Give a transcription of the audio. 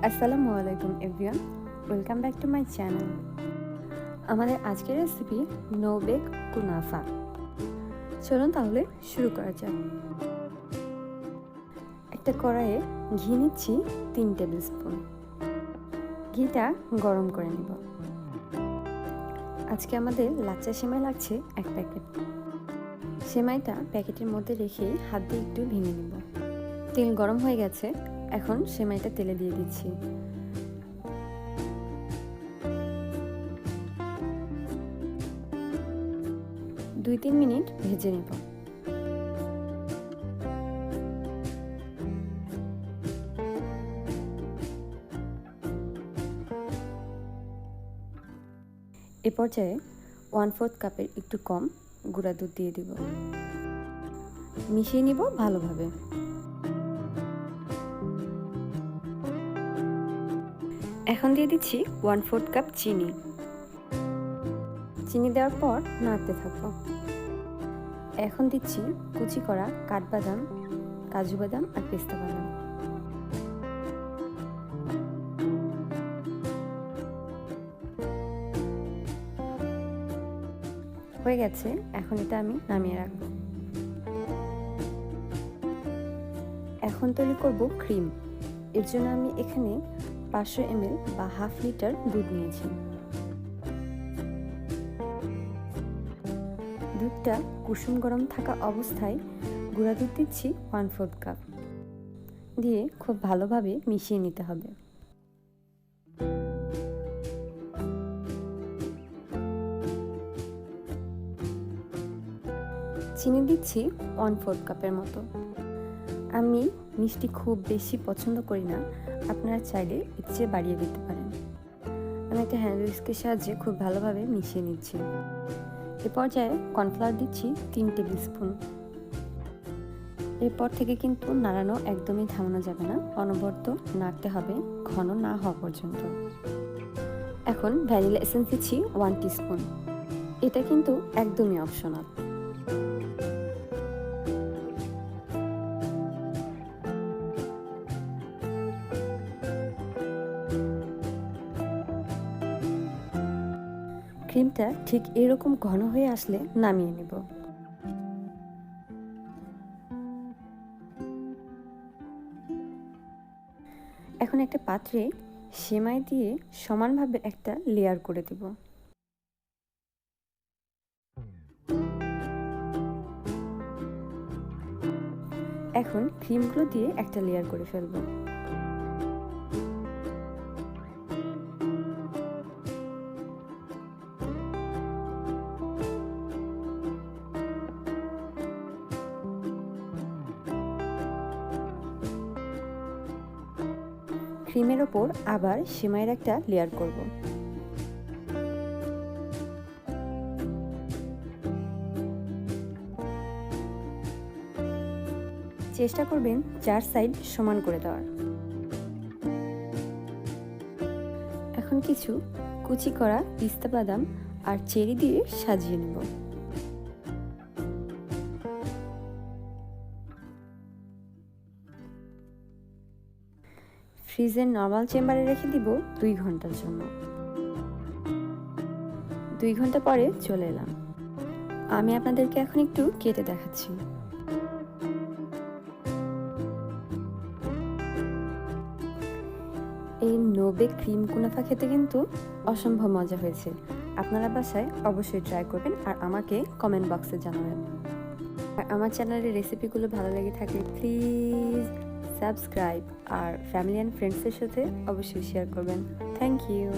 আসসালামু আলাইকুম everyone, welcome back to my channel. আমাদের আজকের রেসিপি নো বেক কুনাফা। চলুন তাহলে শুরু করা যাক। একটা কড়াইয়ে ঘি নিচ্ছি 3 টেবিল স্পুন। ঘিটা গরম করে নিব। আজকে আমাদের লাচ্চা সেমাই লাগছে 1 প্যাকেট। সেমাইটা প্যাকেটের মধ্যে রেখে হাত দিয়ে একটু ভেঙে নিব। তেল গরম হয়ে গেছে, এখন সেমাইটা তেলে দিয়ে দিচ্ছি। দুই 3 মিনিট ভেজে নেব। এ পর্যায়ে 1/4 কাপের একটু কম গুঁড়া দুধ দিয়ে দিব। মিশিয়ে নিব ভালোভাবে। এখন দিয়ে দিচ্ছি 1/4 কাপ চিনি। চিনি দেওয়ার পর নাড়তে থাকবো। এখন দিচ্ছি কুচি করা কাঠবাদাম, কাজু বাদাম আর পেস্তা বাদাম। হয়ে গেছে, এখন এটা আমি নামিয়ে রাখবো। এখন তৈরি করব ক্রিম। এর জন্য আমি এখানে 500 ml বা হাফ লিটার দুধ নিয়েছি। দুধটা কুসুম গরম থাকা অবস্থায় গুঁড়া দুধ দিচ্ছি 1/4 কাপ দিয়ে খুব ভালোভাবে মিশিয়ে নিতে হবে। চিনি দিচ্ছি 1/4 কাপের মতো। আমি মিষ্টি খুব বেশি পছন্দ করি না, আপনারা চাইলে এর চেয়ে বাড়িয়ে দিতে পারেন। আমি একটা হ্যান্ড উইস্কের সাহায্যে খুব ভালোভাবে মিশিয়ে নিচ্ছি। এ পর্যায়ে কর্নফ্লাওয়ার দিচ্ছি 3 টেবিল স্পুন। এরপর থেকে কিন্তু নাড়ানো একদমই থামানো যাবে না, অনবরত নাড়তে হবে ঘন না হওয়া পর্যন্ত। এখন ভ্যানিলা এসেন্স দিচ্ছি 1 টিস্পুন। এটা কিন্তু একদমই অপশনাল। ক্রিমটা ঠিক এরকম ঘন হয়ে আসলে নামিয়ে নেব। এখন একটা পাত্রে সেমাই দিয়ে সমানভাবে একটা লেয়ার করে দেব। এখন ক্রিমগুলো দিয়ে একটা লেয়ার করে ফেলবো। ক্রিমের ওপর আবার সেমাইয়ের একটা লেয়ার করব। চেষ্টা করবেন 4 সাইড সমান করে দেওয়ার। এখন কিছু কুচি করা পিস্তা বাদাম আর চেরি দিয়ে সাজিয়ে নেব। ফ্রিজের নরমাল চেম্বারে রেখে দিব 2 ঘন্টার জন্য। 2 ঘন্টা পরে চলে এলাম। আমি আপনাদেরকে এখন একটু কেটে দেখাচ্ছি। এই নো বেক ক্রিম কুনাফা খেতে কিন্তু অসম্ভব মজা হয়েছে। আপনারা বাসায় অবশ্যই ট্রাই করবেন আর আমাকে কমেন্ট বক্সে জানাবেন। আর আমার চ্যানেলের রেসিপিগুলো ভালো লেগে থাকলে প্লিজ সাবস্ক্রাইব আর ফ্যামিলি অ্যান্ড ফ্রেন্ডসের সাথে অবশ্যই শেয়ার করবেন। Thank you.